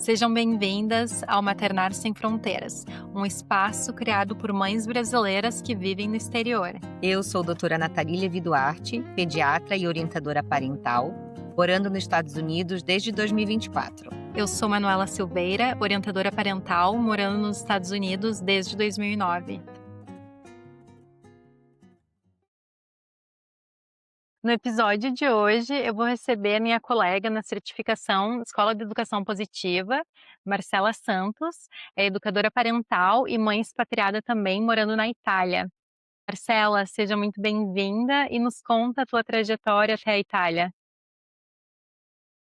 Sejam bem-vindas ao Maternar Sem Fronteiras, um espaço criado por mães brasileiras que vivem no exterior. Eu sou a doutora Natalia Duarte, pediatra e orientadora parental, morando nos Estados Unidos desde 2024. Eu sou Manuela Silveira, orientadora parental, morando nos Estados Unidos desde 2009. No episódio de hoje, eu vou receber minha colega na certificação Escola de Educação Positiva, Marcela Santos, é educadora parental e mãe expatriada também, morando na Itália. Marcela, seja muito bem-vinda e nos conta a tua trajetória até a Itália.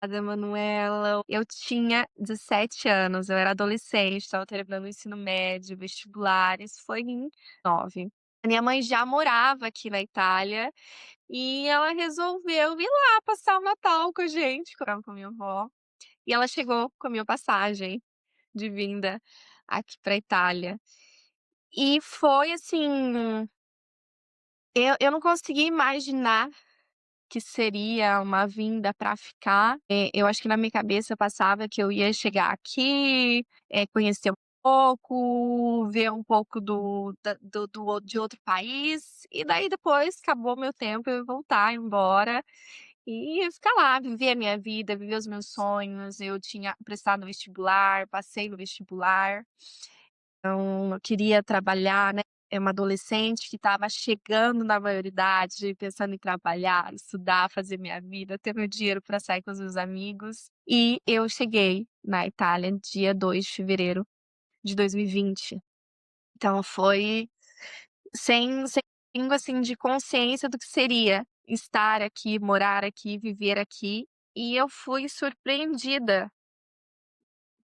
Obrigada, Manuela. Eu tinha 17 anos, eu era adolescente, estava terminando o ensino médio, vestibular, isso foi em 9. A minha mãe já morava aqui na Itália e ela resolveu vir lá passar o Natal com a gente, que eu morava com a minha avó. E ela chegou com a minha passagem de vinda aqui para Itália. E foi assim, eu não consegui imaginar que seria uma vinda para ficar. Eu acho que na minha cabeça passava que eu ia chegar aqui, conhecer um pouco, ver um pouco de outro país, e daí depois acabou meu tempo, eu ia voltar, ir embora, e ia ficar lá, viver a minha vida, viver os meus sonhos. Eu tinha prestado vestibular, passei no vestibular. Então, eu queria trabalhar, né, é uma adolescente que estava chegando na maioridade, pensando em trabalhar, estudar, fazer minha vida, ter meu dinheiro para sair com os meus amigos. E eu cheguei na Itália dia 2 de fevereiro de 2020. Então foi sem língua, assim, de consciência do que seria estar aqui, morar aqui, viver aqui. E eu fui surpreendida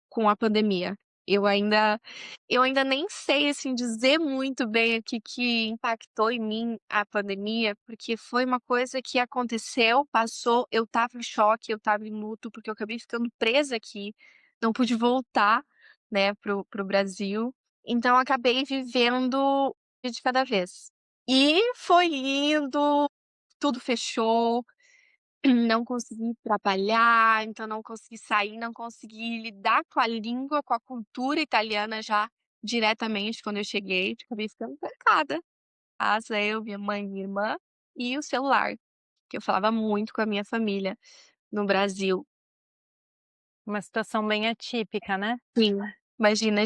com a pandemia. Eu ainda eu ainda nem sei, assim, dizer muito bem o que impactou em mim a pandemia, porque foi uma coisa que aconteceu, passou, eu estava em choque, eu estava em luto, porque eu acabei ficando presa aqui, não pude voltar, né, pro Brasil, então eu acabei vivendo um dia de cada vez. E foi indo, tudo fechou, não consegui trabalhar, então não consegui sair, não consegui lidar com a língua, com a cultura italiana já diretamente quando eu cheguei, acabei ficando trancada. Casa, eu, minha mãe, minha irmã e o celular, que eu falava muito com a minha família no Brasil. Uma situação bem atípica, né? Sim, imagina,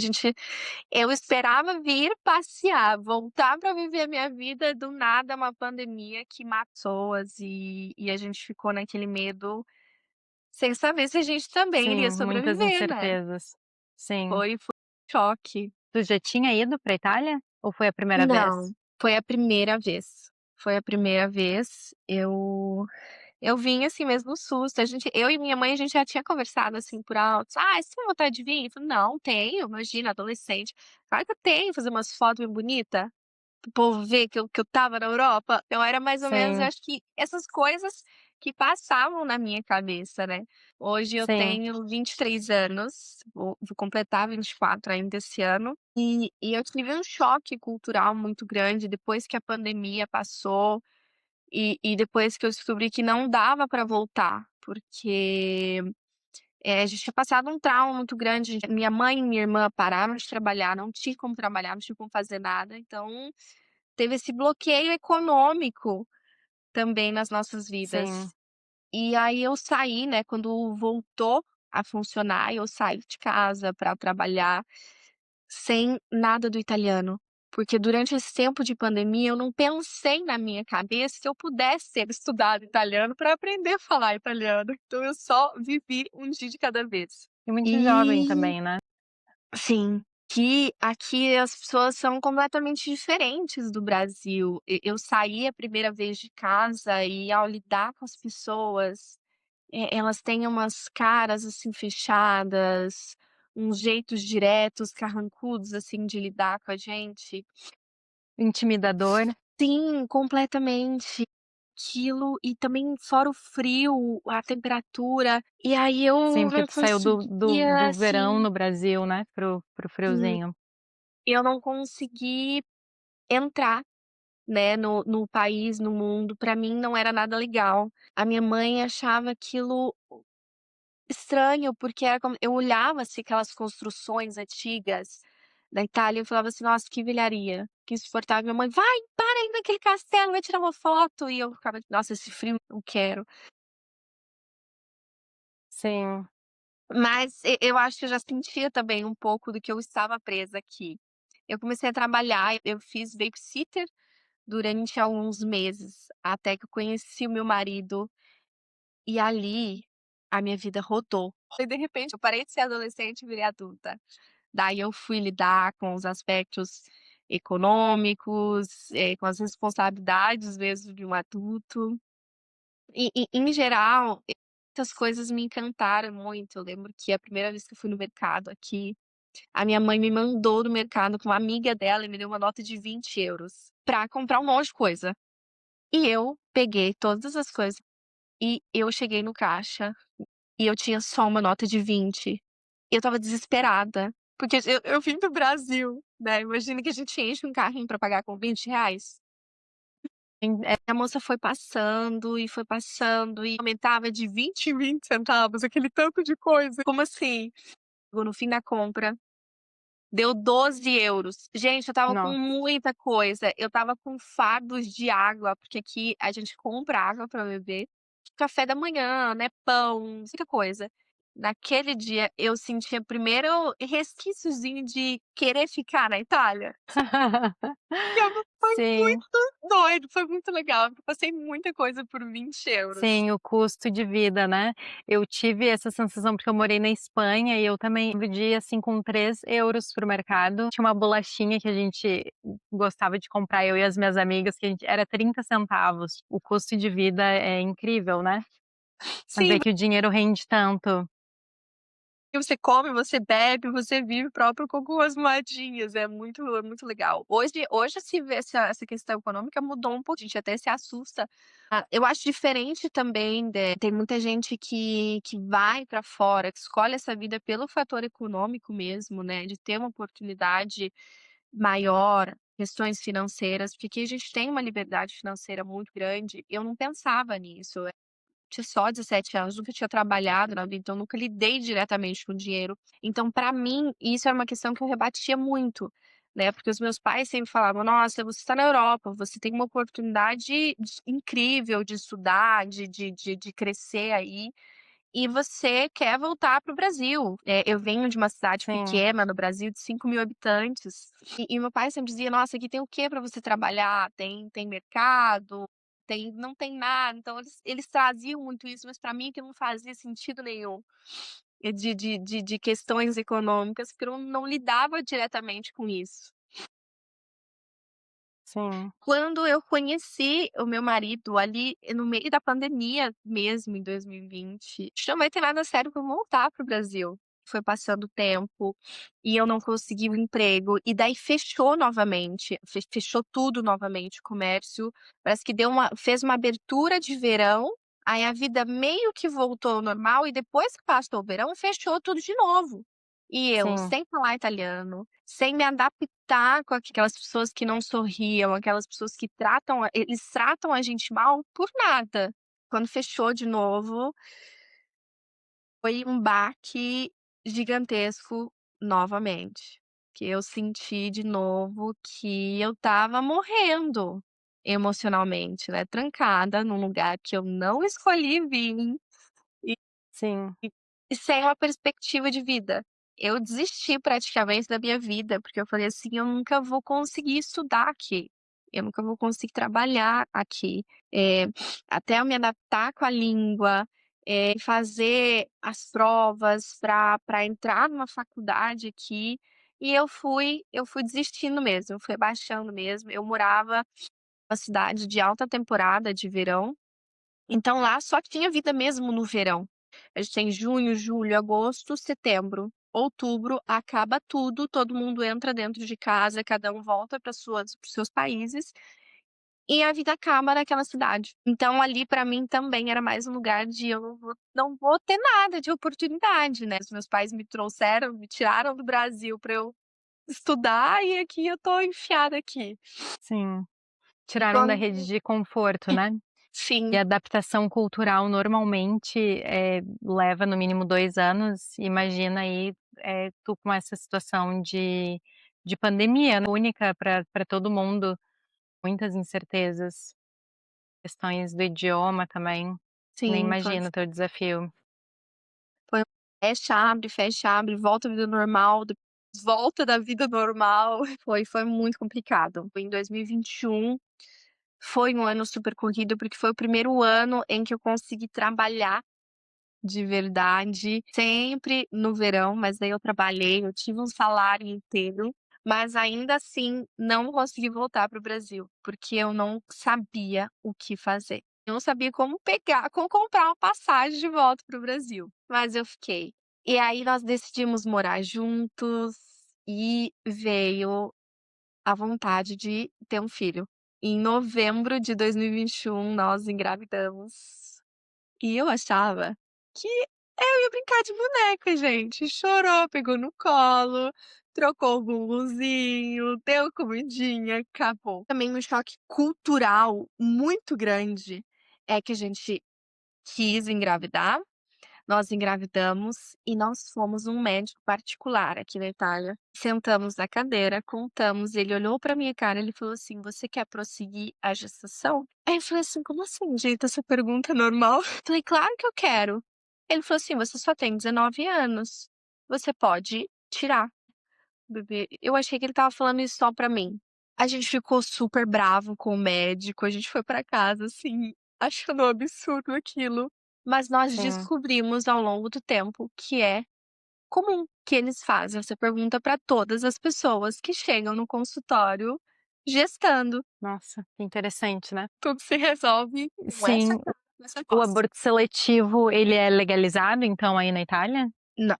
eu esperava vir passear, voltar para viver a minha vida, do nada uma pandemia que matou as e a gente ficou naquele medo, sem saber se a gente também Sim, iria muitas sobreviver, né. incertezas. Sim. Foi choque. Tu já tinha ido para a Itália ou foi a primeira vez? Não, foi a primeira vez. Foi a primeira vez. Eu vim, assim, mesmo no susto. Eu e minha mãe, a gente já tinha conversado, assim, por alto: "Ah, você tem vontade de vir?" Eu falei: "Não, tenho, imagina, adolescente. Claro que eu tenho, fazer umas fotos bem bonita, para o povo ver que eu estava na Europa." Então era mais ou menos, eu Sim, acho que essas coisas que passavam na minha cabeça, né. Hoje eu sim, tenho 23 anos, vou completar 24 ainda esse ano, e eu tive um choque cultural muito grande depois que a pandemia passou, e depois que eu descobri que não dava para voltar, porque, a gente tinha passado um trauma muito grande. Minha mãe e minha irmã pararam de trabalhar, não tinha como trabalhar, não tinha como fazer nada, então teve esse bloqueio econômico também nas nossas sim. vidas. E aí eu saí, né, quando voltou a funcionar, eu saí de casa para trabalhar sem nada do italiano, porque durante esse tempo de pandemia eu não pensei na minha cabeça que eu pudesse ter estudado italiano para aprender a falar italiano, então eu só vivi um dia de cada vez. E muito jovem E também, né? sim, que aqui as pessoas são completamente diferentes do Brasil. Eu saí a primeira vez de casa e, ao lidar com as pessoas, elas têm umas caras, assim, fechadas, uns jeitos diretos, carrancudos, assim, de lidar com a gente. Intimidador. Sim, completamente. Aquilo, e também fora o frio, a temperatura, e aí Sim, eu porque não tu saiu do conseguia, verão assim, no Brasil, né, pro friozinho. eu não consegui entrar, né, no país, no mundo. Pra mim não era nada legal. A minha mãe achava aquilo estranho, porque era como eu olhava, assim, aquelas construções antigas da Itália, e eu falava assim: "Nossa, que velharia, que insuportável". Minha mãe: "Vai, para aí naquele castelo, vai tirar uma foto", e eu ficava: "Nossa, esse frio, não quero". Sim. Mas eu acho que eu já sentia também um pouco do que eu estava presa aqui. Eu comecei a trabalhar, eu fiz babysitter durante alguns meses, até que eu conheci o meu marido, e ali a minha vida rodou. E de repente eu parei de ser adolescente e virei adulta. Daí eu fui lidar com os aspectos econômicos, com as responsabilidades mesmo de um adulto. E em geral, muitas coisas me encantaram muito. Eu lembro que a primeira vez que eu fui no mercado aqui, a minha mãe me mandou no mercado com uma amiga dela e me deu uma nota de 20 € pra comprar um monte de coisa. E eu peguei todas as coisas e eu cheguei no caixa e eu tinha só uma nota de 20. E eu estava desesperada, porque eu vim do Brasil, né, imagina que a gente enche um carrinho pra pagar com R$ 20. A moça foi passando e aumentava de 20 em 20 centavos, aquele tanto de coisa. Como assim? Chegou no fim da compra, deu 12 €. Gente, eu estava com Nossa. muita coisa, eu estava com fardos de água, porque aqui a gente compra água pra beber, café da manhã, né, pão, muita coisa. Naquele dia eu senti o primeiro resquíciozinho de querer ficar na Itália. E eu foi Sim. muito doido, foi muito legal, eu passei muita coisa por 20 €. Sim, o custo de vida, né. Eu tive essa sensação, porque eu morei na Espanha e eu também dia, assim, com 3 € para o mercado. Tinha uma bolachinha que a gente gostava de comprar, eu e as minhas amigas, que a gente era 30 centavos. O custo de vida é incrível, né. Sim, Ver que o dinheiro rende tanto. você come, você bebe, você vive próprio com algumas moedinhas, é muito legal. Hoje se vê essa questão econômica mudou um pouco, a gente até se assusta. Eu acho diferente também tem muita gente que vai pra fora, que escolhe essa vida pelo fator econômico mesmo, né, de ter uma oportunidade maior, questões financeiras, porque aqui a gente tem uma liberdade financeira muito grande, eu não pensava nisso. Tinha só 17 anos, nunca tinha trabalhado na vida, então nunca lidei diretamente com dinheiro. Então, pra mim, isso era uma questão que eu rebatia muito, né, porque os meus pais sempre falavam: "Nossa, você está na Europa, você tem uma oportunidade incrível de estudar, de crescer aí, e você quer voltar para o Brasil". Eu venho de uma cidade Sim, pequena no Brasil de 5.000 habitantes, e meu pai sempre dizia: "Nossa, aqui tem o quê para você trabalhar? Tem mercado, não tem nada". Então eles traziam muito isso, mas para mim que não fazia sentido nenhum, de questões econômicas, porque eu não lidava diretamente com isso. sim, Quando eu conheci o meu marido ali no meio da pandemia mesmo, em 2020, não vai ter nada sério pra eu voltar para o Brasil. Foi passando o tempo e eu não consegui o emprego, e daí fechou novamente, fechou tudo novamente, o comércio, parece que fez uma abertura de verão, aí a vida meio que voltou ao normal e depois que passou o verão, fechou tudo de novo. E eu sim, sem falar italiano, sem me adaptar com aquelas pessoas que não sorriam, aquelas pessoas que eles tratam a gente mal por nada. Quando fechou de novo, foi um baque gigantesco novamente, que eu senti de novo que eu estava morrendo emocionalmente, né, trancada num lugar que eu não escolhi vir. sim, E sem uma perspectiva de vida. Eu desisti praticamente da minha vida, porque eu falei assim: "Eu nunca vou conseguir estudar aqui, eu nunca vou conseguir trabalhar aqui". Até eu me adaptar com a língua, fazer as provas para entrar numa faculdade aqui, e eu fui desistindo mesmo, eu fui abaixando mesmo. Eu morava numa cidade de alta temporada de verão, então lá só tinha vida mesmo no verão. A gente tem junho, julho, agosto, setembro. Outubro acaba tudo, todo mundo entra dentro de casa, cada um volta para os seus países, e a vida acaba naquela cidade. Então ali para mim também era mais um lugar de eu não vou ter nada de oportunidade, né. Os meus pais me trouxeram, me tiraram do Brasil para eu estudar, e aqui eu tô enfiada aqui. sim. E Tiraram da quando rede de conforto, né. E Sim, a adaptação cultural normalmente, leva no mínimo 2 anos, imagina aí, tu com essa situação de pandemia, né, única para todo mundo, muitas incertezas, questões do idioma também, nem sim, imagino o teu desafio. foi fecha, abre, volta à vida normal, depois volta da vida normal. Foi muito complicado. Em 2021 foi um ano super corrido, porque foi o primeiro ano em que eu consegui trabalhar de verdade, sempre no verão, mas daí eu trabalhei, eu tive um salário inteiro, mas ainda assim não consegui voltar para o Brasil, porque eu não sabia o que fazer. Eu não sabia como comprar uma passagem de volta para o Brasil, mas eu fiquei. E aí nós decidimos morar juntos e veio a vontade de ter um filho. Em novembro de 2021 nós engravidamos. E eu achava que eu ia brincar de boneca, gente. Chorou, pegou no colo, trocou o bumbumzinho, deu comidinha, acabou. Também um choque cultural muito grande é que a gente quis engravidar, nós engravidamos e nós fomos num médico particular aqui na Itália. Sentamos na cadeira, contamos, ele olhou pra minha cara, ele falou assim: "Você quer prosseguir a gestação?" Aí eu falei assim: "Como assim, gente? Essa pergunta é normal?" Falei: "Claro que eu quero." Ele falou assim: "Você só tem 19 anos, você pode tirar o bebê." Eu achei que ele estava falando isso só pra mim. A gente ficou super bravo com o médico, a gente foi pra casa, assim, achando um absurdo aquilo. Mas nós Sim. descobrimos ao longo do tempo que é comum que eles fazem essa pergunta para todas as pessoas que chegam no consultório gestando. Nossa, que interessante, né. Tudo se resolve com essa Sim, o resposta. aborto seletivo, ele é legalizado, então, aí na Itália?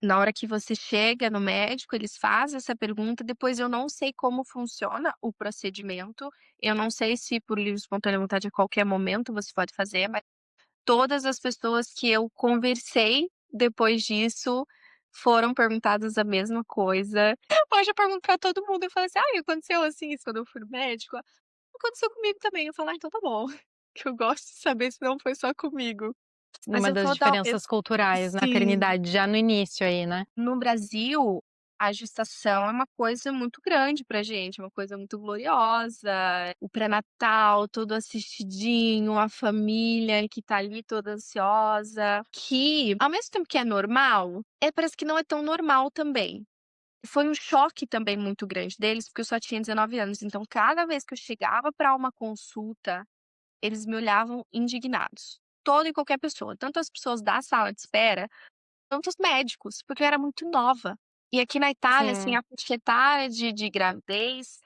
Na hora que você chega no médico, eles fazem essa pergunta, depois eu não sei como funciona o procedimento, eu não sei se por livre e espontânea vontade a qualquer momento você pode fazer, mas todas as pessoas que eu conversei depois disso foram perguntadas a mesma coisa. Hoje eu pergunto pra todo mundo, eu falo assim: "Ai, aconteceu assim, isso quando eu fui no médico?" "Ah, aconteceu comigo também." Eu falo: "Ah, então tá bom." Que eu gosto de saber se não foi só comigo. Mas Uma eu das vou dar diferenças culturais, na sim. maternidade, já no início aí, né? No Brasil, a gestação é uma coisa muito grande pra gente, é uma coisa muito gloriosa. O pré-natal todo assistidinho, a família que tá ali toda ansiosa, que ao mesmo tempo que é normal, parece que não é tão normal também. Foi um choque também muito grande deles, porque eu só tinha 19 anos, então cada vez que eu chegava pra uma consulta, eles me olhavam indignados. Toda e qualquer pessoa, tanto as pessoas da sala de espera tantos médicos, porque eu era muito nova. E aqui na Itália, assim, Sim. a faixa etária de gravidez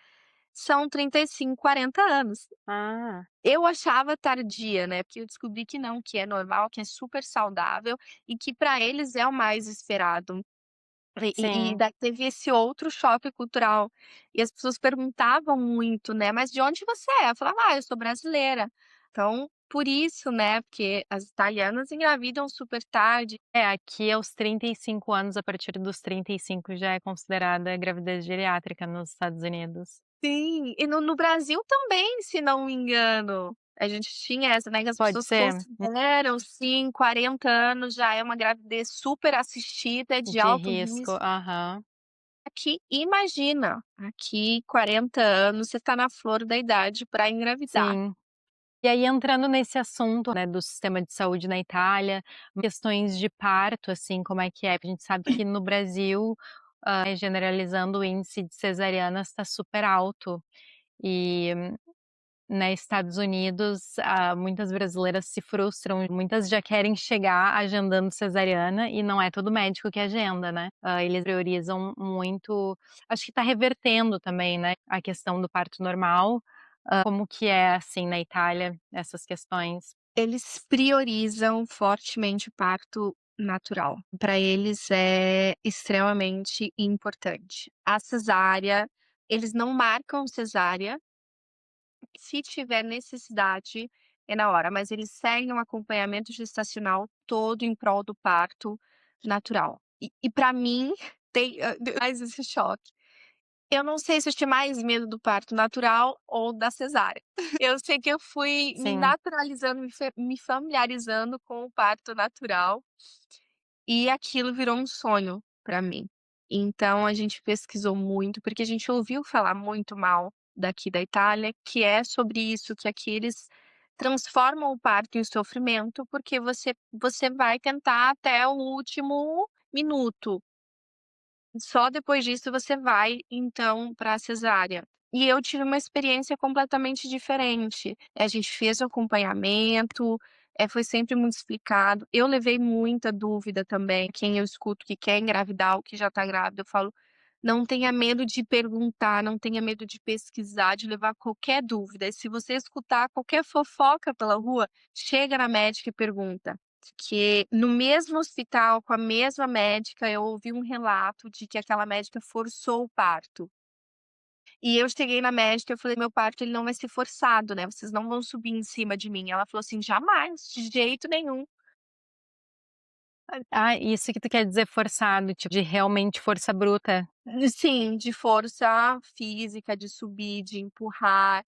são 35, 40 anos. Ah, Eu achava tardia, né, porque eu descobri que não, que é normal, que é super saudável e que para eles é o mais esperado. E sim. daí teve esse outro choque cultural. E as pessoas perguntavam muito, né: "Mas de onde você é?" Eu falava: "Ah, eu sou brasileira." Então, por isso, né, porque as italianas engravidam super tarde. É, aqui aos 35 anos, a partir dos 35 já é considerada gravidez geriátrica nos Estados Unidos. Sim, e no Brasil também, se não me engano. A gente tinha essa, né, que as Pode pessoas ser? consideram, sim, 40 anos já é uma gravidez super assistida, de De alto risco. risco. Aham. Aqui, imagina, aqui 40 anos, você tá na flor da idade para engravidar. Sim. E aí entrando nesse assunto, né, do sistema de saúde na Itália, questões de parto, assim, como é que é? Porque a gente sabe que no Brasil, generalizando, o índice de cesarianas está super alto e, né, Estados Unidos, muitas brasileiras se frustram, muitas já querem chegar agendando cesariana e não é todo médico que agenda, né. Eles priorizam muito, acho que está revertendo também, né, a questão do parto normal. Como que é, assim, na Itália, essas questões? Eles priorizam fortemente o parto natural. Para eles é extremamente importante. A cesárea, eles não marcam cesárea. Se tiver necessidade, é na hora, mas eles seguem um acompanhamento gestacional todo em prol do parto natural. E para mim tem mais esse choque. Eu não sei se eu tinha mais medo do parto natural ou da cesárea. Eu sei que eu fui me Sim. naturalizando, me familiarizando com o parto natural, e aquilo virou um sonho pra mim. Então a gente pesquisou muito, porque a gente ouviu falar muito mal daqui da Itália, que é sobre isso, que aqui eles transformam o parto em sofrimento, porque você vai tentar até o último minuto. Só depois disso você vai, então, para a cesárea. E eu tive uma experiência completamente diferente. A gente fez o acompanhamento, foi sempre muito explicado. Eu levei muita dúvida também. Quem eu escuto que quer engravidar ou que já está grávida, eu falo: "Não tenha medo de perguntar, não tenha medo de pesquisar, de levar qualquer dúvida. E se você escutar qualquer fofoca pela rua, chega na médica e pergunta". Que no mesmo hospital, com a mesma médica, eu ouvi um relato de que aquela médica forçou o parto. E eu cheguei na médica, eu falei: "Meu parto ele não vai ser forçado, né, vocês não vão subir em cima de mim". Ela falou assim: "Jamais, de jeito nenhum". Ah, isso que tu quer dizer forçado, tipo, de realmente força bruta. Sim, de força física, de subir, de empurrar.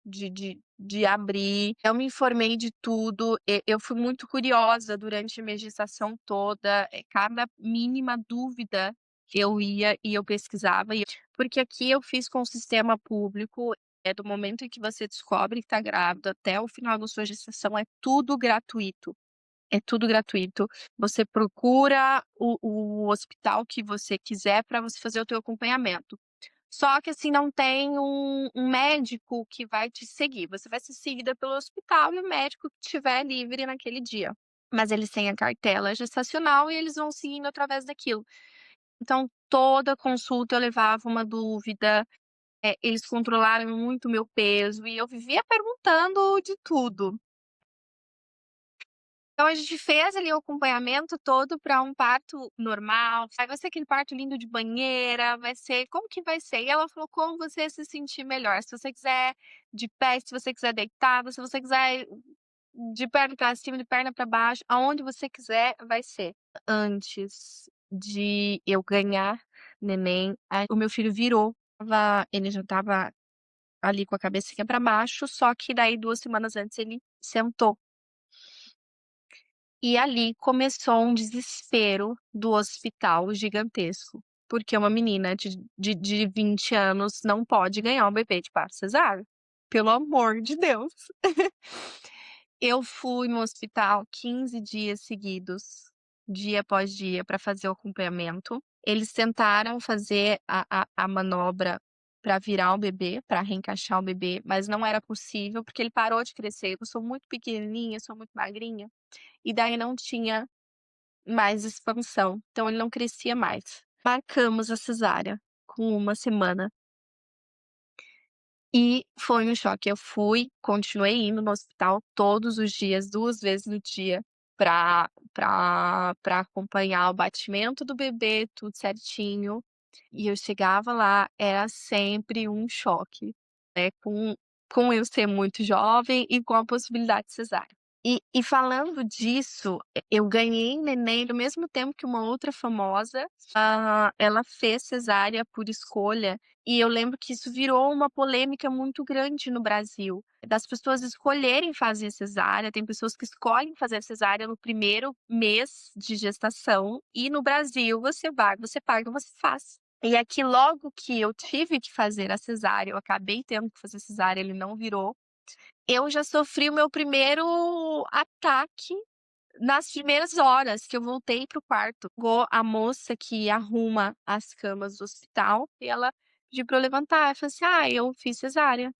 De abrir. Eu me informei de tudo, eu fui muito curiosa durante a minha gestação toda, cada mínima dúvida eu ia e eu pesquisava porque aqui eu fiz com o sistema público, do momento em que você descobre que está grávida até o final da sua gestação é tudo gratuito. Você procura o hospital que você quiser para você fazer o teu acompanhamento. Só que, assim, não tem um médico que vai te seguir, você vai ser seguida pelo hospital e o médico que estiver livre naquele dia. Mas eles têm a cartela gestacional e eles vão seguindo através daquilo. Então, toda consulta eu levava uma dúvida, eles controlaram muito o meu peso e eu vivia perguntando de tudo. Então a gente fez ali o acompanhamento todo para um parto normal, vai ser aquele parto lindo de banheira, vai ser como que vai ser? E ela falou: "Como você se sentir melhor, se você quiser de pé, se você quiser deitado, se você quiser de perna para cima, de perna para baixo, aonde você quiser, vai ser". Antes de eu ganhar neném, o meu filho virou, ele já estava ali com a cabecinha para baixo, só que daí 2 semanas antes ele sentou. E ali começou um desespero do hospital gigantesco, porque uma menina de 20 anos não pode ganhar um bebê de parto cesáreo, pelo amor de Deus. Eu fui no hospital 15 dias seguidos, dia após dia, para fazer o acompanhamento. Eles tentaram fazer a manobra para virar o bebê, para reencaixar o bebê, mas não era possível, porque ele parou de crescer. Eu sou muito pequenininha, sou muito magrinha. E daí não tinha mais expansão, então ele não crescia mais. Marcamos a cesárea com 1 semana e foi um choque. Eu fui, continuei indo no hospital todos os dias, 2 vezes no dia, pra acompanhar o batimento do bebê, tudo certinho. E eu chegava lá, era sempre um choque, né, com eu ser muito jovem e com a possibilidade de cesárea. E falando disso, eu ganhei neném no mesmo tempo que uma outra famosa, ela fez cesárea por escolha, e eu lembro que isso virou uma polêmica muito grande no Brasil, das pessoas escolherem fazer cesárea, tem pessoas que escolhem fazer cesárea no primeiro mês de gestação, e no Brasil você vai, você paga, você faz. E aqui logo que eu tive que fazer a cesárea, eu acabei tendo que fazer cesárea, ele não virou, eu já sofri o meu primeiro ataque nas primeiras horas que eu voltei para o quarto. Chegou a moça que arruma as camas do hospital e ela pediu pra eu levantar, eu falei assim: "Ah, eu fiz cesárea".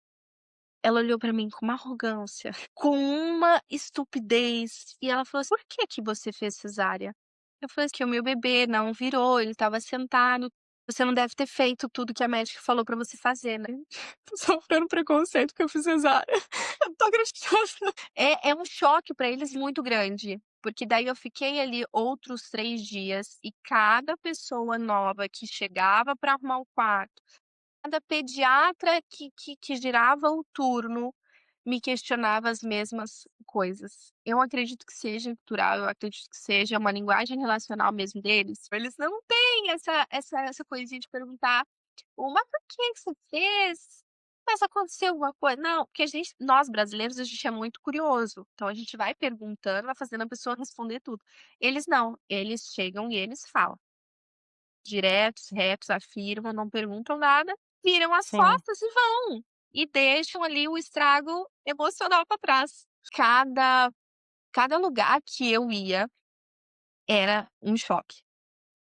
Ela olhou pra mim com uma arrogância, com uma estupidez, e ela falou assim: "Por que que você fez cesárea?". Eu falei assim: "Que o meu bebê não virou, ele estava sentado. Você não deve ter feito tudo que a médica falou pra você fazer, né". Tô sofrendo preconceito porque eu fiz cesárea. Eu não tô acreditando. É um choque pra eles muito grande, porque daí eu fiquei ali outros 3 dias e cada pessoa nova que chegava pra arrumar o quarto, cada pediatra que girava o turno, me questionava as mesmas coisas. Eu acredito que seja cultural, eu acredito que seja uma linguagem relacional mesmo deles. Eles não têm essa coisinha de perguntar "Mas por que você fez? Mas aconteceu alguma coisa?". Não, porque nós brasileiros, a gente é muito curioso, então a gente vai perguntando, vai fazendo a pessoa responder tudo. Eles não, eles chegam e eles falam. Diretos, retos, afirmam, não perguntam nada, viram as Sim, costas e vão. E deixam ali o estrago emocional para trás. Cada lugar que eu ia era um choque.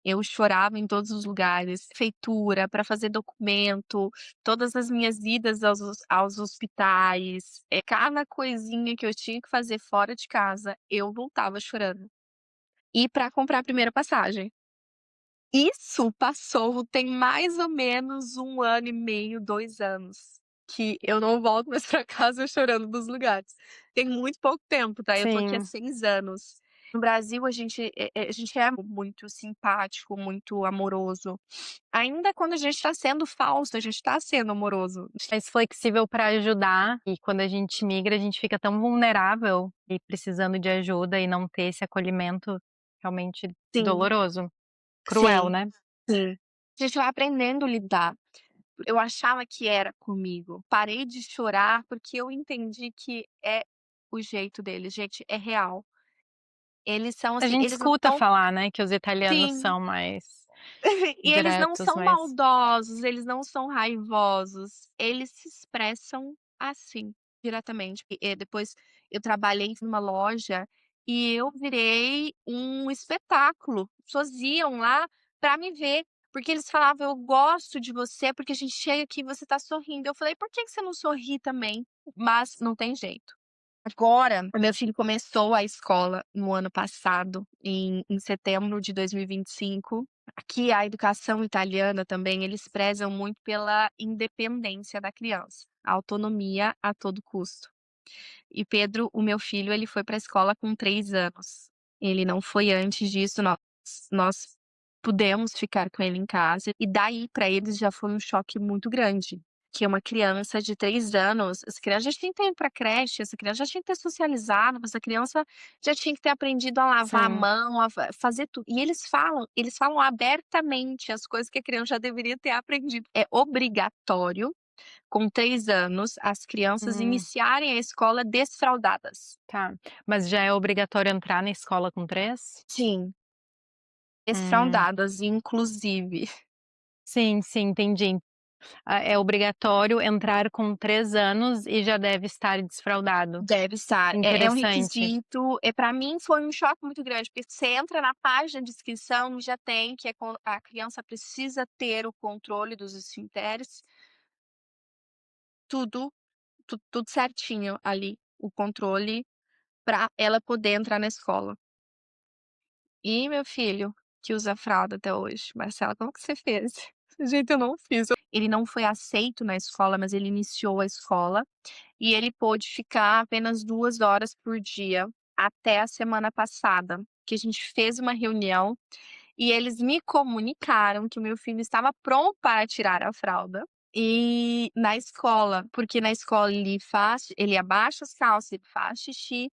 Eu chorava em todos os lugares, prefeitura, para fazer documento, todas as minhas idas aos hospitais, cada coisinha que eu tinha que fazer fora de casa, eu voltava chorando. E para comprar a primeira passagem. Isso passou tem mais ou menos 1 ano e meio, 2 anos, que eu não volto mais pra casa chorando dos lugares. Tem muito pouco tempo, tá, eu tô aqui há sim. 6 anos. No Brasil a gente é muito simpático, muito amoroso. Ainda quando a gente tá sendo falso, a gente tá sendo amoroso. Mais flexível para ajudar, e quando a gente migra, a gente fica tão vulnerável e precisando de ajuda e não ter esse acolhimento realmente Sim, doloroso, cruel, sim, né. sim. A gente vai aprendendo a lidar. Eu achava que era comigo. Parei de chorar, porque eu entendi que é o jeito deles. Gente, é real. Eles são A assim, gente eles não escuta estão. falar, né, que os italianos Sim. são mais E eles não diretos, são mais maldosos, eles não são raivosos, eles se expressam assim, diretamente. Depois eu trabalhei numa loja e eu virei um espetáculo. Pessoas iam lá pra me ver, porque eles falavam: "Eu gosto de você, porque a gente chega aqui e você tá sorrindo". Eu falei: "Por que que você não sorri também?". Mas não tem jeito. Agora, o meu filho começou a escola no ano passado, em setembro de 2025. Aqui a educação italiana também, eles prezam muito pela independência da criança, a autonomia a todo custo. E Pedro, o meu filho, ele foi para a escola com 3 anos. Ele não foi antes disso, nós pudemos ficar com ele em casa, e daí para eles já foi um choque muito grande, que é uma criança de 3 anos, essa criança já tinha que ter ido pra creche, essa criança já tinha que ter socializado, essa criança já tinha que ter aprendido a lavar a sim. mão, a fazer tudo. E eles falam abertamente as coisas que a criança já deveria ter aprendido. É obrigatório, com 3 anos, as crianças Hum, iniciarem a escola desfraldadas. tá. Mas já é obrigatório entrar na escola com 3? Sim, Hum. desfraldadas, inclusive. Sim, sim, entendi. É obrigatório entrar com 3 anos e já deve estar desfraldado. Deve estar. É um Interessante. requisito. Para mim foi um choque muito grande, porque você entra na página de inscrição e já tem que a criança precisa ter o controle dos esfinteres, tudo, tudo certinho ali, o controle para ela poder entrar na escola. E meu filho, que usa fralda até hoje: "Marcela, como que você fez?". Gente, eu não fiz. Ele não foi aceito na escola, mas ele iniciou a escola, e ele pôde ficar apenas 2 horas por dia, até a semana passada, que a gente fez uma reunião, e eles me comunicaram que o meu filho estava pronto para tirar a fralda, e na escola, porque na escola ele abaixa as calças, ele faz xixi,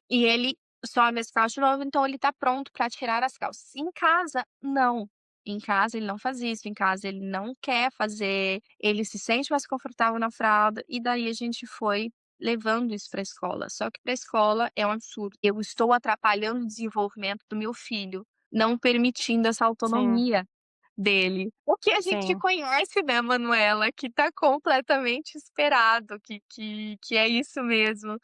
e ele sobe as calças de novo, então ele tá pronto para tirar as calças. Em casa, não. Em casa ele não faz isso, em casa ele não quer fazer, ele se sente mais confortável na fralda, e daí a gente foi levando isso para a escola. Só que para a escola é um absurdo. Eu estou atrapalhando o desenvolvimento do meu filho, não permitindo essa Sim, autonomia dele. O que a gente sim. conhece, né, Manuela, que tá completamente esperado, que é isso mesmo.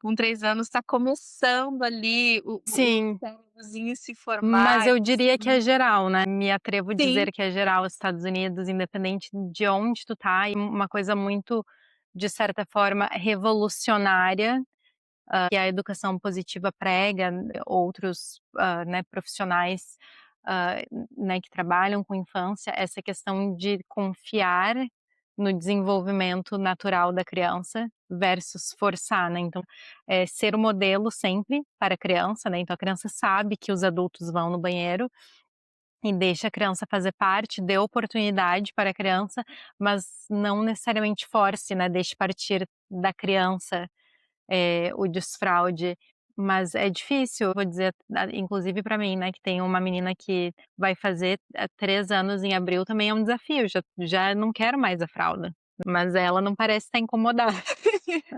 Com 3 anos tá começando ali o Sim, cérebrozinho se mas formar. eu diria que é geral, né, me atrevo a Sim, dizer que é geral os Estados Unidos, independente de onde tu tá, e uma coisa muito, de certa forma, revolucionária, que a educação positiva prega, outros, né, profissionais, hã, né, que trabalham com infância, essa questão de confiar no desenvolvimento natural da criança versus forçar, né, então, ser o modelo sempre para a criança, né, então a criança sabe que os adultos vão no banheiro e deixa a criança fazer parte, dê oportunidade para a criança, mas não necessariamente force, né, deixe partir da criança, o desfraude. Mas é difícil, vou dizer, inclusive para mim, né, que tem uma menina que vai fazer, 3 anos em abril, também é um desafio, já não quero mais a fralda, mas ela não parece estar incomodada.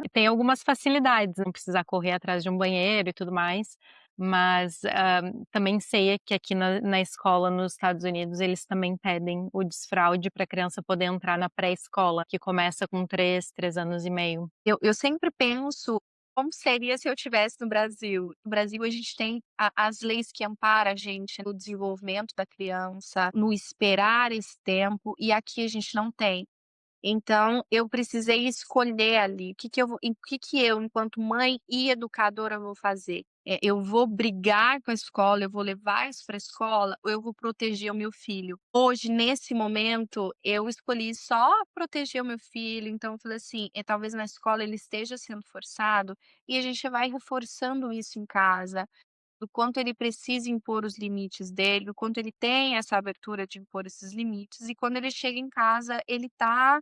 E tem algumas facilidades, não precisar correr atrás de um banheiro e tudo mais, mas, também sei que aqui na escola nos Estados Unidos eles também pedem o desfralde para a criança poder entrar na pré-escola, que começa com 3 anos e meio. Eu sempre penso como seria se eu estivesse no Brasil. No Brasil, a gente tem as leis que amparam a gente no desenvolvimento da criança, no esperar esse tempo, e aqui a gente não tem. Então, eu precisei escolher ali, o que que eu, enquanto mãe e educadora, vou fazer. Eu vou brigar com a escola, eu vou levar isso para a escola ou eu vou proteger o meu filho? Hoje, nesse momento, eu escolhi só proteger o meu filho, então eu falei assim, talvez na escola ele esteja sendo forçado, e a gente vai reforçando isso em casa, do quanto ele precisa impor os limites dele, do quanto ele tem essa abertura de impor esses limites, e quando ele chega em casa, ele tá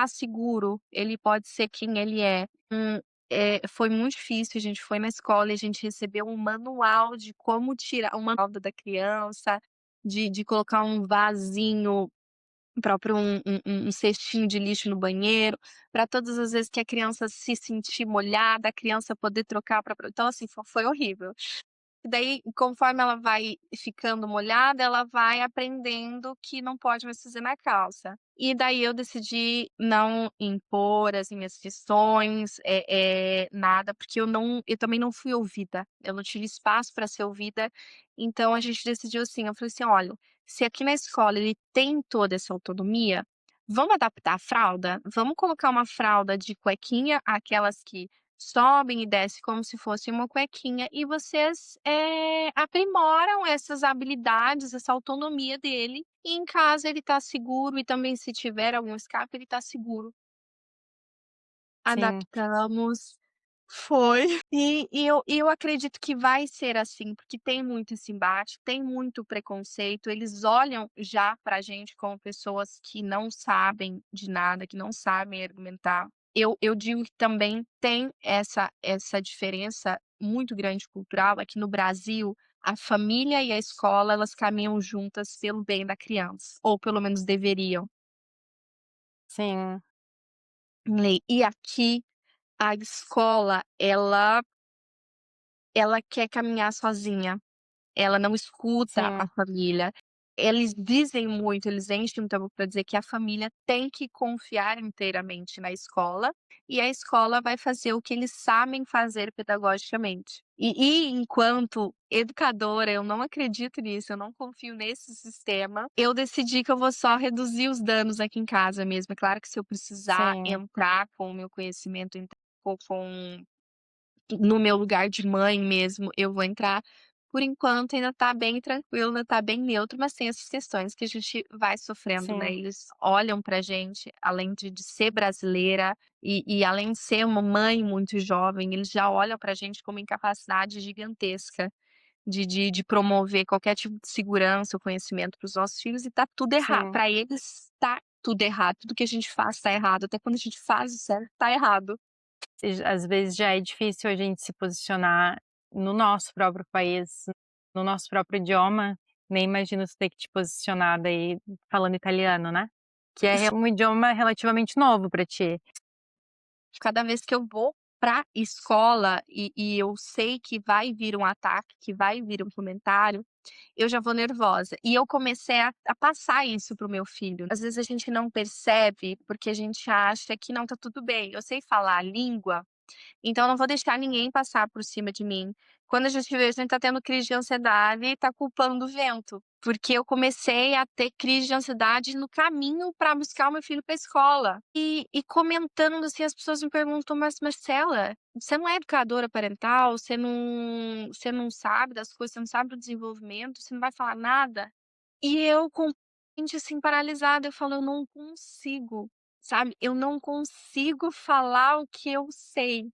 seguro, ele pode ser quem ele é. Foi muito difícil, a gente foi na escola e a gente recebeu um manual de como tirar uma fralda da criança, de colocar um vasinho próprio, um cestinho de lixo no banheiro, para todas as vezes que a criança se sentir molhada, a criança poder trocar pra então assim, foi horrível. E daí, conforme ela vai ficando molhada, ela vai aprendendo que não pode mais fazer na calça. E daí eu decidi não impor as minhas questões, nada, porque eu também não fui ouvida, eu não tive espaço para ser ouvida, então a gente decidiu assim, eu falei assim: "Olha, se aqui na escola ele tem toda essa autonomia, vamos adaptar a fralda? Vamos colocar uma fralda de cuequinha, aquelas que sobem e desce como se fosse uma cuequinha e vocês, aprimoram essas habilidades, essa autonomia dele, e em casa ele tá seguro e também se tiver algum escape ele tá seguro". Sim, Adaptamos, foi. E eu acredito que vai ser assim, porque tem muito esse embate, tem muito preconceito, eles olham já pra gente como pessoas que não sabem de nada, que não sabem argumentar. Eu digo que também tem essa diferença muito grande cultural, é que no Brasil, a família e a escola, elas caminham juntas pelo bem da criança, ou pelo menos deveriam. sim, E aqui, a escola, ela quer caminhar sozinha. Ela não escuta a sim, família. Eles dizem muito, eles enchem muita boca pra dizer que a família tem que confiar inteiramente na escola, e a escola vai fazer o que eles sabem fazer pedagogicamente. E enquanto educadora, eu não acredito nisso, eu não confio nesse sistema. Eu decidi que eu vou só reduzir os danos aqui em casa mesmo. É claro que se eu precisar sim, entrar com o meu conhecimento, com no meu lugar de mãe mesmo, eu vou entrar. Por enquanto ainda tá bem tranquilo, ainda tá bem neutro, mas tem essas questões que a gente vai sofrendo, né, sim, eles olham pra gente, além de ser brasileira e além de ser uma mãe muito jovem, eles já olham pra gente com uma incapacidade gigantesca de promover qualquer tipo de segurança ou conhecimento para os nossos filhos e tá tudo errado. sim. Para eles tá tudo errado, tudo que a gente faz tá errado, até quando a gente faz o certo tá errado. Às vezes já é difícil a gente se posicionar no nosso próprio país, no nosso próprio idioma, nem imagino você ter que te posicionar daí falando italiano, né, que é um idioma relativamente novo para ti. Cada vez que eu vou pra escola e eu sei que vai vir um ataque, que vai vir um comentário, eu já vou nervosa. E eu comecei a passar isso para o meu filho. Às vezes a gente não percebe, porque a gente acha que não, tá tudo bem. Eu sei falar a língua, então eu não vou deixar ninguém passar por cima de mim. Quando a gente vê, a gente tá tendo crise de ansiedade e tá culpando o vento, porque eu comecei a ter crise de ansiedade no caminho para buscar o meu filho pra escola. E comentando, assim, as pessoas me perguntam: "Mas Marcela, você não é educadora parental? Você não sabe das coisas, você não sabe do desenvolvimento, você não vai falar nada?". E eu completamente, assim, paralisada, eu falo: "Eu não consigo", sabe, eu não consigo falar o que eu sei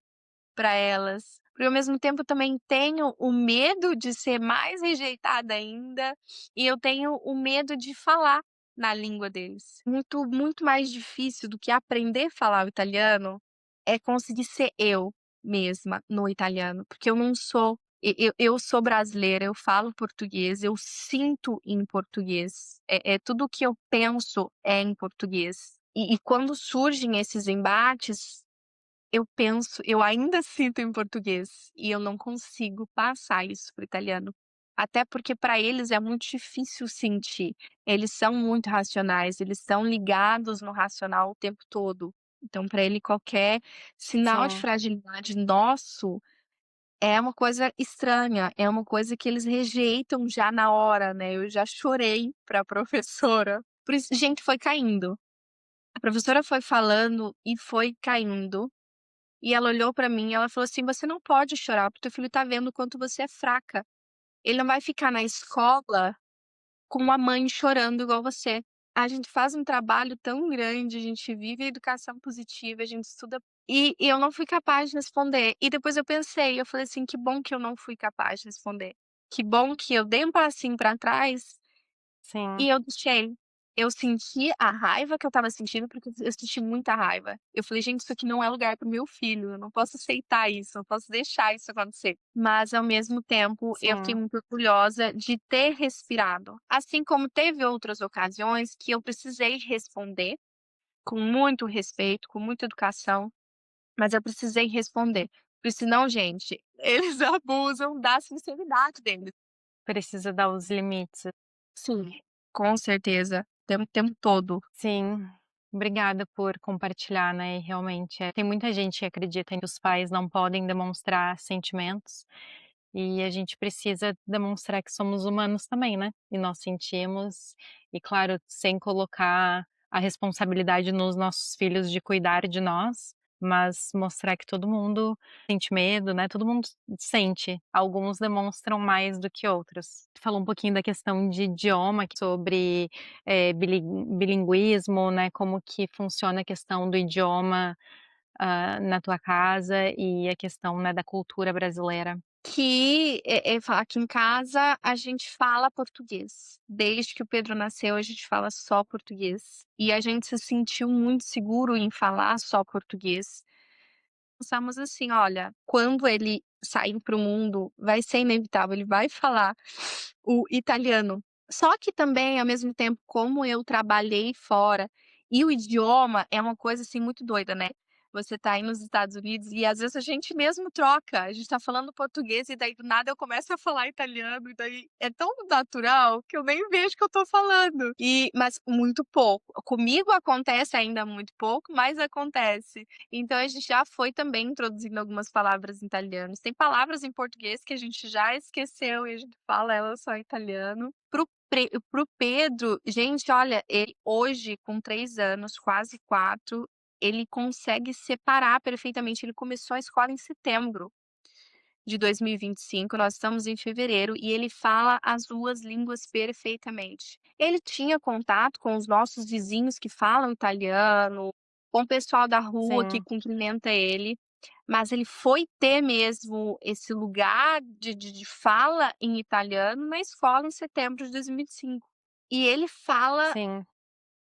para elas. Porque ao mesmo tempo eu também tenho o medo de ser mais rejeitada ainda, e eu tenho o medo de falar na língua deles. Muito mais difícil do que aprender a falar o italiano, é conseguir ser eu, mesma no italiano, porque eu não sou eu sou brasileira, eu falo português, eu sinto em português, tudo que eu penso é em português. E quando surgem esses embates, eu ainda sinto em português, e eu não consigo passar isso para o italiano. Até porque para eles é muito difícil sentir. Eles são muito racionais, eles estão ligados no racional o tempo todo. Então para ele qualquer sinal de Sim, fragilidade nosso é uma coisa estranha, é uma coisa que eles rejeitam já na hora, né. Eu já chorei pra professora, por isso gente, foi caindo. A professora foi falando e foi caindo. E ela olhou pra mim e ela falou assim: "Você não pode chorar, porque teu filho tá vendo o quanto você é fraca. Ele não vai ficar na escola com uma mãe chorando igual você. A gente faz um trabalho tão grande, a gente vive a educação positiva, a gente estuda". E eu não fui capaz de responder. E depois eu pensei, eu falei assim: "Que bom que eu não fui capaz de responder. Que bom que eu dei um passinho pra trás sim. e eu deixei". Eu senti a raiva que eu estava sentindo, porque eu senti muita raiva. Eu falei: "Gente, isso aqui não é lugar para o meu filho, eu não posso aceitar isso, eu não posso deixar isso acontecer". Mas, ao mesmo tempo, eu fiquei Sim, muito orgulhosa de ter respirado. Assim como teve outras ocasiões que eu precisei responder, com muito respeito, com muita educação, mas eu precisei responder, porque senão, gente, eles abusam da sinceridade deles. precisa dar os limites. Sim, com certeza, tempo todo. Sim, obrigada por compartilhar, né, e realmente, tem muita gente que acredita em que os pais não podem demonstrar sentimentos, e a gente precisa demonstrar que somos humanos também, né, e nós sentimos, e claro, sem colocar a responsabilidade nos nossos filhos de cuidar de nós, mas mostrar que todo mundo sente medo, né, todo mundo sente, alguns demonstram mais do que outros. Tu falou um pouquinho da questão de idioma, sobre bilinguismo, né, como que funciona a questão do idioma, na tua casa e a questão, né, da cultura brasileira. Que, fa aqui em casa a gente fala português. Desde que o Pedro nasceu, a gente fala só português. E a gente se sentiu muito seguro em falar só português. Pensamos assim: "Olha, quando ele sair para o mundo, vai ser inevitável, ele vai falar o italiano". Só que também, ao mesmo tempo, como eu trabalhei fora, e o idioma é uma coisa, assim, muito doida, né. Você tá aí nos Estados Unidos e às vezes a gente mesmo troca, a gente tá falando português e daí do nada eu começo a falar italiano e daí é tão natural que eu nem vejo que eu tô falando. Mas muito pouco. Comigo acontece ainda muito pouco, mas acontece. Então a gente já foi também introduzindo algumas palavras em italiano. Tem palavras em português que a gente já esqueceu e a gente fala elas só em italiano. Para o Pedro, gente, olha, ele hoje com 3 anos, quase 4, ele consegue separar perfeitamente. Ele começou a escola em setembro de 2025, nós estamos em fevereiro e ele fala as 2 línguas perfeitamente. Ele tinha contato com os nossos vizinhos que falam italiano, com o pessoal da rua que Sim, cumprimenta ele, mas ele foi ter mesmo esse lugar de fala em italiano na escola em setembro de 2025. E ele fala sim.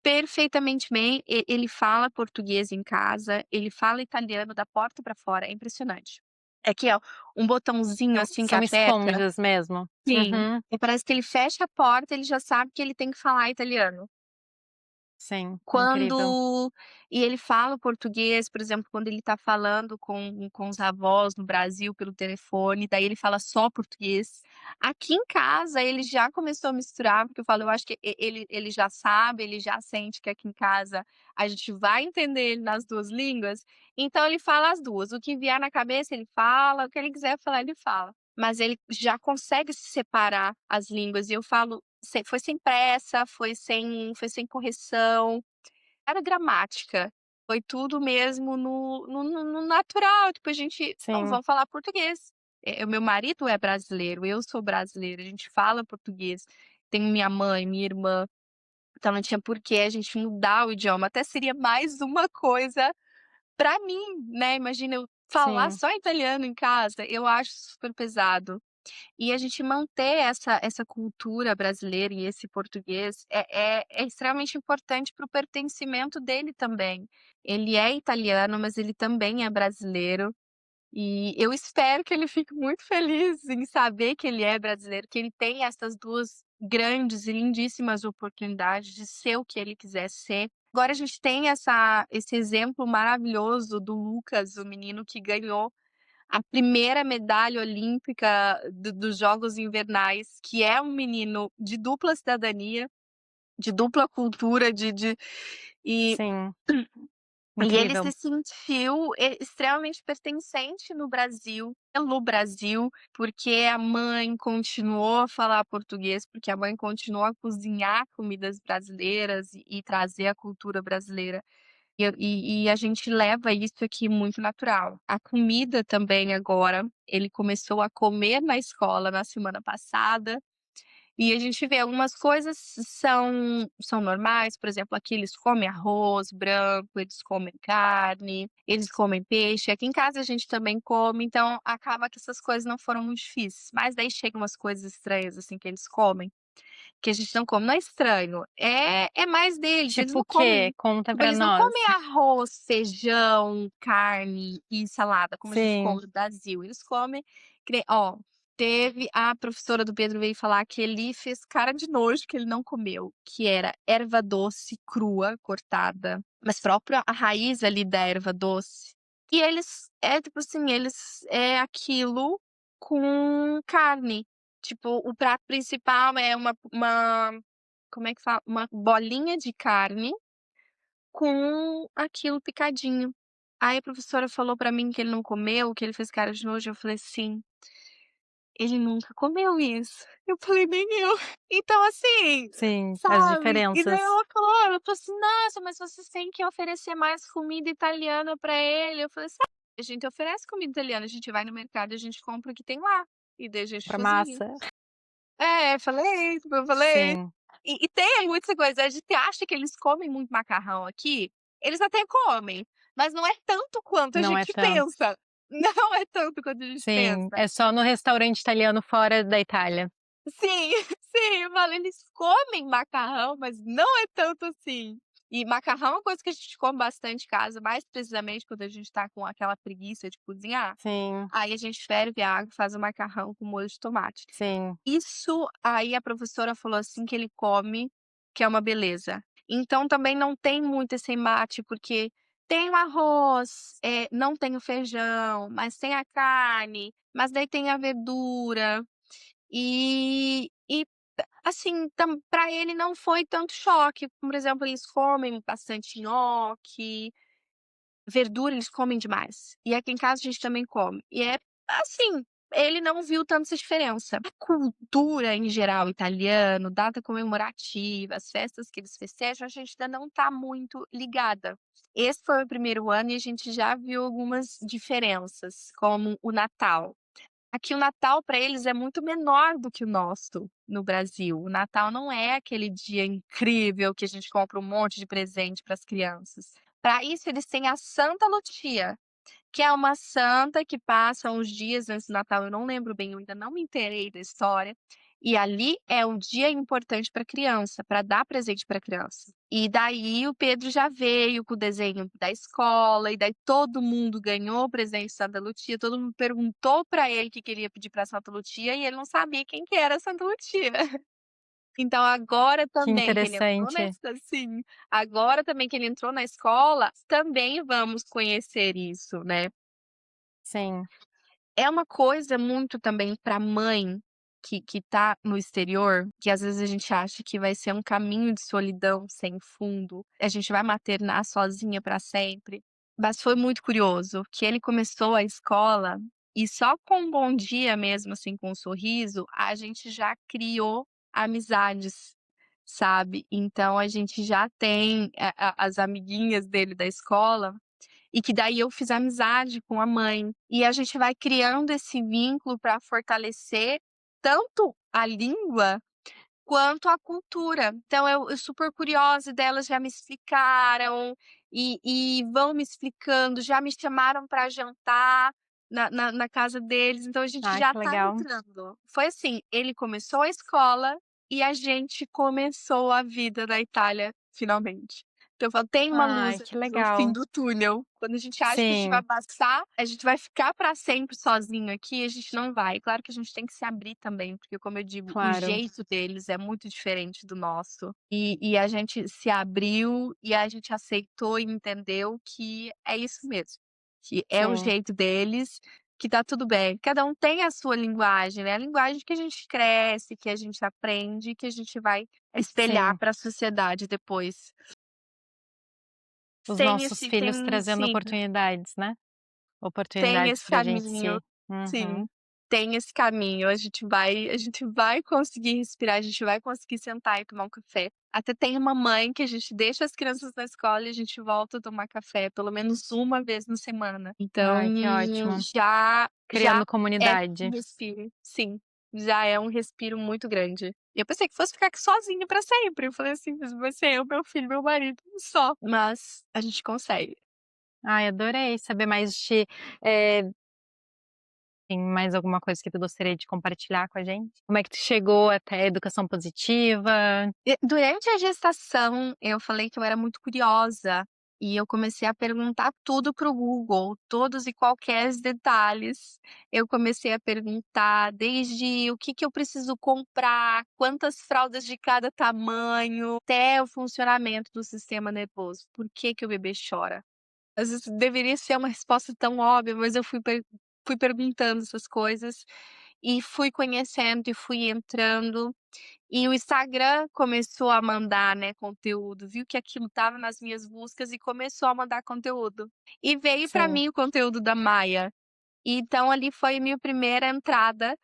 perfeitamente bem, ele fala português em casa, ele fala italiano da porta para fora, é impressionante. É que é um botãozinho, São assim, que são aperta. esponjas mesmo. Sim, Uhum. e parece que ele fecha a porta, ele já sabe que ele tem que falar italiano. Sim, incrível. Quando e ele fala português, por exemplo, quando ele tá falando com os avós no Brasil pelo telefone, daí ele fala só português. Aqui em casa ele já começou a misturar, porque eu falo, eu acho que ele já sabe, ele já sente que aqui em casa a gente vai entender ele nas 2 línguas, então ele fala as 2, o que vier na cabeça ele fala, o que ele quiser falar ele fala. Mas ele já consegue se separar as línguas e eu falo foi sem pressa, foi sem correção, era gramática, foi tudo mesmo no natural, tipo a gente: "Não, Sim, vamos falar português". O meu marido é brasileiro, eu sou brasileira, a gente fala português. Tenho minha mãe, minha irmã, então não tinha por que a gente mudar o idioma, até seria mais uma coisa pra mim, né, imagina eu falar sim, só italiano em casa, eu acho super pesado. E a gente manter essa cultura brasileira e esse português é extremamente importante para o pertencimento dele também. Ele é italiano, mas ele também é brasileiro, E eu espero que ele fique muito feliz em saber que ele é brasileiro, que ele tem essas 2 grandes e lindíssimas oportunidades de ser o que ele quiser ser. Agora a gente tem esse exemplo maravilhoso do Lucas, o menino que ganhou a primeira medalha olímpica dos Jogos Invernais, que é um menino de dupla cidadania, de dupla cultura, e Sim, e ele se incrível. sentiu extremamente pertencente no Brasil, pelo Brasil, porque a mãe continuou a falar português, porque a mãe continuou a cozinhar comidas brasileiras e trazer a cultura brasileira. E a gente leva isso aqui muito natural. A comida também agora, ele começou a comer na escola na semana passada, e a gente vê algumas coisas são normais, por exemplo, aqui eles comem arroz branco, eles comem carne, eles comem peixe. Aqui em casa a gente também come, então acaba que essas coisas não foram muito difíceis. Mas daí chegam umas coisas estranhas, assim, que eles comem, que a gente não come. Não é estranho, é mais deles, eles Tipo não o quê? comem, Conta tipo, pra eles não nós. comem arroz, feijão, carne e salada, como a gente Sim, come no Brasil. Eles comem ó, teve a professora do Pedro veio falar que ele fez cara de nojo que ele não comeu, que era erva doce crua, cortada, mas própria a raiz ali da erva doce. E eles tipo assim, eles é aquilo com carne. Tipo, o prato principal é uma como é que fala? Uma bolinha de carne com aquilo picadinho. Aí a professora falou pra mim que ele não comeu, que ele fez cara de nojo, eu falei assim: "Ele nunca comeu isso". Eu falei: "Nem eu". Então assim, sim, as sabe. E daí diferenças. ela falou assim: "Nossa, mas vocês têm que oferecer mais comida italiana pra ele". Eu falei assim: "Ah, a gente oferece comida italiana, a gente vai no mercado e a gente compra o que tem lá, e daí a gente Pra cozinha". massa. Eu falei. Sim, E tem muita coisa, a gente acha que eles comem muito macarrão aqui, eles até comem, mas não é tanto quanto a não é gente tanto. pensa. Não é tanto quanto a gente Sim, pensa. é só no restaurante italiano fora da Itália. Sim, sim, eu falo, eles comem macarrão, mas não é tanto assim. E macarrão é uma coisa que a gente come bastante em casa, mais precisamente quando a gente tá com aquela preguiça de cozinhar. Sim, Aí a gente ferve a água e faz o macarrão com molho de tomate. sim, Isso aí a professora falou assim que ele come, que é uma beleza. Então também não tem muito esse embate, porque tem o arroz, não tem o feijão, mas tem a carne, mas daí tem a verdura. E assim, pra ele não foi tanto choque. Por exemplo, eles comem bastante nhoque, verdura eles comem demais. E aqui em casa a gente também come. E é assim, ele não viu tanta essa diferença. A cultura em geral italiano, data comemorativa, as festas que eles festejam, a gente ainda não tá muito ligada. Esse foi o primeiro ano e a gente já viu algumas diferenças, como o Natal. Aqui o Natal para eles é muito menor do que o nosso no Brasil. O Natal não é aquele dia incrível que a gente compra um monte de presente para as crianças. Para isso eles têm a Santa Lucia, que é uma santa que passa uns dias antes do Natal, eu não lembro bem, eu ainda não me inteirei da história. E ali é um dia importante para criança, para dar presente para criança. E daí o Pedro já veio com o desenho da escola, e daí todo mundo ganhou presente de Santa Lucia, todo mundo perguntou para ele o que queria pedir para Santa Lucia e ele não sabia quem que era Santa Lucia. Então agora que também que ele entrou na interessante. es sim, agora também que ele entrou na escola, também vamos conhecer isso, né. Sim, É uma coisa muito também para mãe que tá no exterior, que às vezes a gente acha que vai ser um caminho de solidão sem fundo, a gente vai maternar sozinha para sempre, mas foi muito curioso que ele começou a escola e só com um bom dia mesmo, assim, com um sorriso, a gente já criou amizades, sabe. Então a gente já tem as amiguinhas dele da escola e que daí eu fiz amizade com a mãe. E a gente vai criando esse vínculo para fortalecer tanto a língua quanto a cultura. Então eu super curiosa, e delas já me explicaram e vão me explicando, já me chamaram para jantar na casa deles, então a gente ai já que está legal. entrando. Foi assim, ele começou a escola e a gente começou a vida na Itália finalmente. Então eu falo: "Tem uma Ai, luz que no fim legal. do túnel". Quando a gente acha que a gente vai Sim, passar, a gente vai ficar para sempre sozinho aqui, a gente não vai. Claro que a gente tem que se abrir também, porque como eu digo, o claro. jeito deles é muito diferente do nosso. E a gente se abriu e a gente aceitou e entendeu que é isso mesmo, que é o Sim, jeito deles, que tá tudo bem. Cada um tem a sua linguagem, né, a linguagem que a gente cresce, que a gente aprende, que a gente vai espelhar sim. para a sociedade depois. Os Tem nossos esse filhos tem trazendo sim, oportunidades, né. tem Oportunidades esse pra gente caminho. se uhum. Sim, tem esse caminho. A gente vai conseguir respirar, a gente vai conseguir sentar e tomar um café. Até tem uma mãe que a gente deixa as crianças na escola e a gente volta a tomar café pelo menos uma vez na semana. Então, Ai, que ótimo. já Criando é um comunidade. respiro. Sim, já é um respiro muito grande. Eu pensei que fosse ficar aqui sozinha pra sempre. Eu falei assim: "Mas vai ser eu, meu filho, meu marido, só". Mas a gente consegue. Ai, adorei saber mais de ti. Eh, tem mais alguma coisa que tu gostaria de compartilhar com a gente? Como é que tu chegou até a educação positiva? Durante a gestação, eu falei que eu era muito curiosa e eu comecei a perguntar tudo para o Google, todos e qualquer detalhes. Eu comecei a perguntar desde o que que eu preciso comprar, quantas fraldas de cada tamanho, até o funcionamento do sistema nervoso. Por que que o bebê chora? Às vezes deveria ser uma resposta tão óbvia, mas eu fui perguntando essas coisas e fui conhecendo e fui entrando. E o Instagram começou a mandar, né, conteúdo, viu que aquilo estava nas minhas buscas e começou a mandar conteúdo. E veio para Sim, mim o conteúdo da Maia. Então ali foi a minha primeira entrada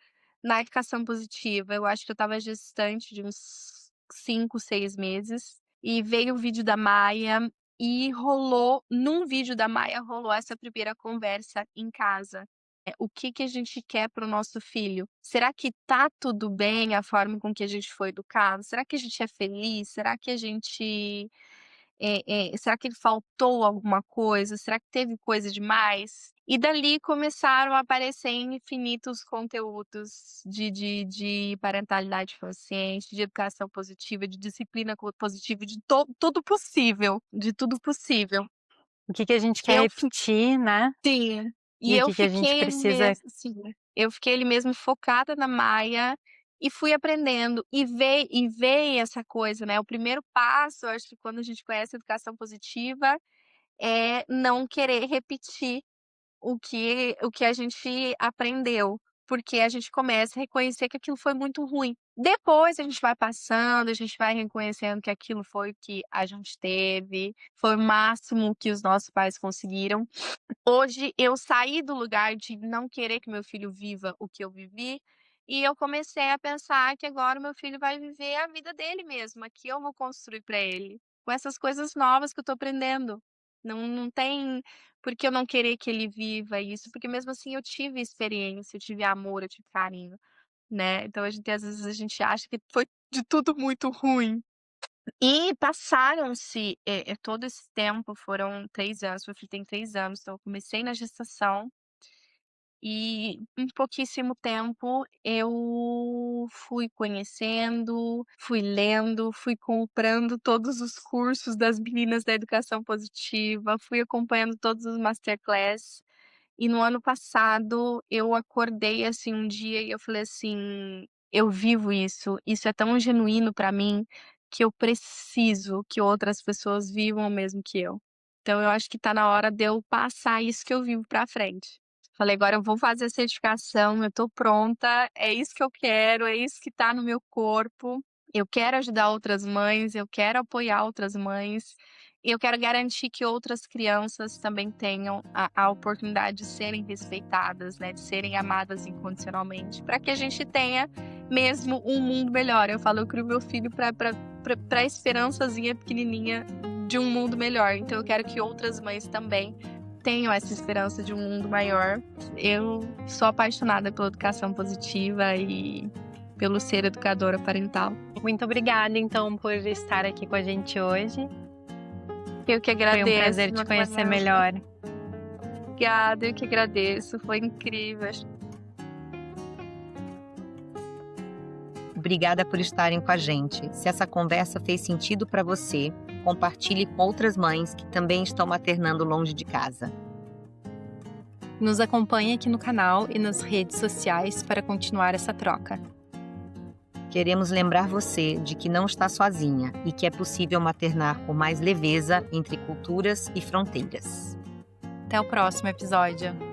na educação positiva. Eu acho que eu estava gestante de uns 5, 6 meses, e veio o vídeo da Maia, e rolou num vídeo da Maia, rolou essa primeira conversa em casa. O que que a gente quer para o nosso filho? Será que tá tudo bem a forma com que a gente foi educado? Será que a gente é feliz? Será que a gente será que ele faltou alguma coisa? Será que teve coisa demais? E dali começaram a aparecer infinitos conteúdos de parentalidade consciente, de educação positiva, de disciplina positiva, tudo possível, de tudo possível. o que que a gente quer Eu repetir, né, Sim, e e o eu que que a gente fiquei ali precisa mesmo sim, eu fiquei ali mesmo focada na Maia e fui aprendendo e veio essa coisa, né, o primeiro passo, eu acho que quando a gente conhece a educação positiva, é não querer repetir o que a gente aprendeu, porque a gente começa a reconhecer que aquilo foi muito ruim. Depois a gente vai passando, a gente vai reconhecendo que aquilo foi o que a gente teve, foi o máximo que os nossos pais conseguiram. Hoje eu saí do lugar de não querer que meu filho viva o que eu vivi, e eu comecei a pensar que agora o meu filho vai viver a vida dele mesmo, a que eu vou construir para ele, com essas coisas novas que eu tô aprendendo. Não tem por que eu não querer que ele viva isso, porque mesmo assim eu tive experiência, eu tive amor, eu tive carinho, né. Então às vezes a gente acha que foi de tudo muito ruim. E passaram-se, todo esse tempo, foram 3 anos, meu filho tem 3 anos, então eu comecei na gestação e em pouquíssimo tempo eu fui conhecendo, fui lendo, fui comprando todos os cursos das meninas da educação positiva, fui acompanhando todos os masterclass. E no ano passado eu acordei, assim, um dia e eu falei assim: "Eu vivo isso, isso é tão genuíno pra mim, que eu preciso que outras pessoas vivam o mesmo que eu". Então eu acho que tá na hora de eu passar isso que eu vivo pra frente. Falei: "Agora eu vou fazer a certificação, eu tô pronta, é isso que eu quero, é isso que tá no meu corpo. Eu quero ajudar outras mães, eu quero apoiar outras mães, e eu quero garantir que outras crianças também tenham a oportunidade de serem respeitadas, né, de serem amadas incondicionalmente, para que a gente tenha mesmo um mundo melhor". Eu falo: "Eu crio meu filho para a esperançazinha pequenininha de um mundo melhor". Então eu quero que outras mães também tenham essa esperança de um mundo maior. Eu sou apaixonada pela educação positiva e pelo ser educadora parental. muito obrigada então por estar aqui com a gente hoje. Eu que Foi um agradeço, prazer te conhecer Vanessa. melhor. Obrigada, eu que agradeço, foi incrível. Obrigada por estarem com a gente. Se essa conversa fez sentido para você compartilhe com outras mães que também estão maternando longe de casa. Nos acompanhe aqui no canal e nas redes sociais para continuar essa troca. Queremos lembrar você de que não está sozinha e que é possível maternar com mais leveza entre culturas e fronteiras. Até o próximo episódio.